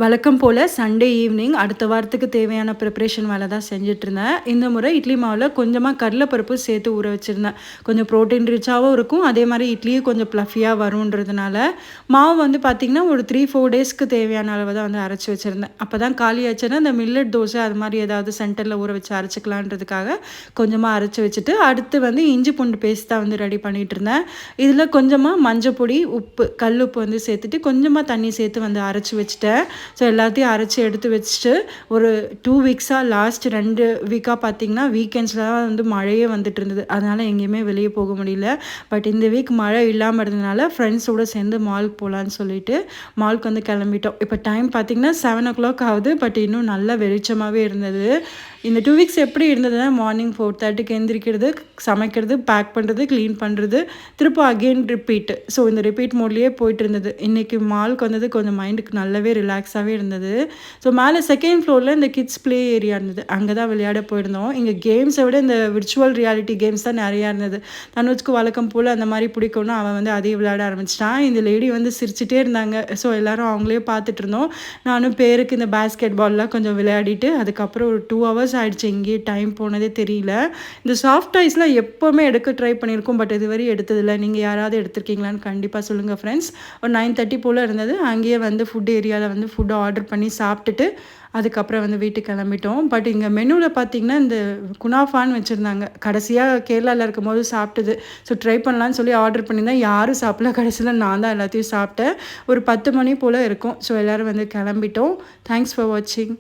வழக்கம் போல் Sunday evening அடுத்த வாரத்துக்கு தேவையான ப்ரிப்ரேஷன் வேலை தான் செஞ்சிட்ருந்தேன். இந்த முறை இட்லி மாவில் கொஞ்சமாக கடலைப்பருப்பு சேர்த்து ஊற வச்சுருந்தேன். கொஞ்சம் ப்ரோட்டீன் ரிச்சாகவும் இருக்கும், அதே மாதிரி இட்லியும் கொஞ்சம் ப்ளஃபியாக வருன்றதுனால மாவு வந்து பார்த்திங்கன்னா ஒரு 3-4 டேஸ்க்கு தேவையான அளவு தான் வந்து அரைச்சி வச்சுருந்தேன். அப்போ தான் காலி ஆச்சுன்னா இந்த மில்லட் தோசை அது மாதிரி ஏதாவது சென்டரில் ஊற வச்சு அரைச்சிக்கலான்றதுக்காக கொஞ்சமாக அரைச்சி வச்சுட்டு அடுத்து வந்து இஞ்சி பூண்டு பேஸ்ட் தான் வந்து ரெடி பண்ணிகிட்டு இருந்தேன். இதில் கொஞ்சமாக மஞ்சள் பொடி, உப்பு, கல் உப்பு வந்து சேர்த்துட்டு கொஞ்சமாக தண்ணி சேர்த்து வந்து அரைச்சி வச்சுட்டேன். ஸோ எல்லாத்தையும் அரைச்சி எடுத்து வச்சுட்டு ஒரு 2 வீக்ஸாக லாஸ்ட் 2 வீக்காக பார்த்திங்கன்னா வீக்கெண்ட்ஸில் தான் வந்து மழையே வந்துட்டு இருந்தது. அதனால் எங்கேயுமே வெளியே போக முடியல. பட் இந்த வீக் மழை இல்லாமல் இருந்ததுனால ஃப்ரெண்ட்ஸோடு சேர்ந்து மாலுக்கு போகலான்னு சொல்லிட்டு மாலுக்கு வந்து கிளம்பிட்டோம். இப்போ டைம் பார்த்திங்கன்னா 7 ஆகுது. பட் இன்னும் நல்லா வெளிச்சமாகவே இருந்தது. இந்த 2 வீக்ஸ் எப்படி இருந்ததுன்னா மார்னிங் 4:30க்கு எந்திரிக்கிறது, சமைக்கிறது, பேக் பண்ணுறது, க்ளீன் பண்ணுறது, திரும்ப அகெயின் ரிப்பீட். ஸோ இந்த ரிப்பீட் மோட்லேயே போயிட்டு இருந்தது. இன்றைக்கி மாலுக்கு வந்தது கொஞ்சம் மைண்டுக்கு நல்லாவே ரிலாக்ஸாகவே இருந்தது. ஸோ மேலே செகண்ட் ஃப்ளோரில் இந்த கிட்ஸ் ப்ளே ஏரியா இருந்தது. அங்கே தான் விளையாட போயிருந்தோம். இங்கே கேம்ஸை விட இந்த விர்ச்சுவல் ரியாலிட்டி கேம்ஸ் தான் நிறையா இருந்தது. தனுஜ்க்கு வழக்கம் போல் அந்த மாதிரி பிடிக்கும்னு அவன் வந்து அதையும் விளையாட ஆரம்பிச்சிட்டான். இந்த லேடி வந்து சிரிச்சிட்டே இருந்தாங்க. ஸோ எல்லோரும் அவங்களே பார்த்துட்டு இருந்தோம். நானும் பேருக்கு இந்த பேஸ்கெட் பால்லாம் கொஞ்சம் விளையாடிட்டு அதுக்கப்புறம் ஒரு 2 ஹவர்ஸ் ஆகிடுச்சு. இங்கேயே டைம் போனதே தெரியல. இந்த சாஃப்ட் டாய்ஸ்லாம் எப்போவுமே எடுக்க ட்ரை பண்ணியிருக்கோம். பட் இதுவரை எடுத்ததில்லை. நீங்கள் யாராவது எடுத்திருக்கீங்களான்னு கண்டிப்பாக சொல்லுங்கள் ஃப்ரெண்ட்ஸ். ஒரு 9:30 போல் இருந்தது. அங்கேயே வந்து ஃபுட் ஏரியாவில் வந்து ஃபுட்டு ஆர்டர் பண்ணி சாப்பிட்டுட்டு அதுக்கப்புறம் வந்து வீட்டுக்கு கிளம்பிட்டோம். பட் இங்கே மெனுவில் பார்த்திங்கன்னா இந்த குனாஃபான்னு வச்சுருந்தாங்க. கடைசியாக கேரளாவில் இருக்கும்போது சாப்பிட்டது. ஸோ ட்ரை பண்ணலான்னு சொல்லி ஆர்டர் பண்ணியிருந்தேன். யாரும் சாப்பிடல. கடைசியில் நான் தான் எல்லாத்தையும் சாப்பிட்டேன். ஒரு 10 மணி போல் இருக்கும். ஸோ எல்லோரும் வந்து கிளம்பிட்டோம். தேங்க்ஸ் ஃபார் வாட்சிங்.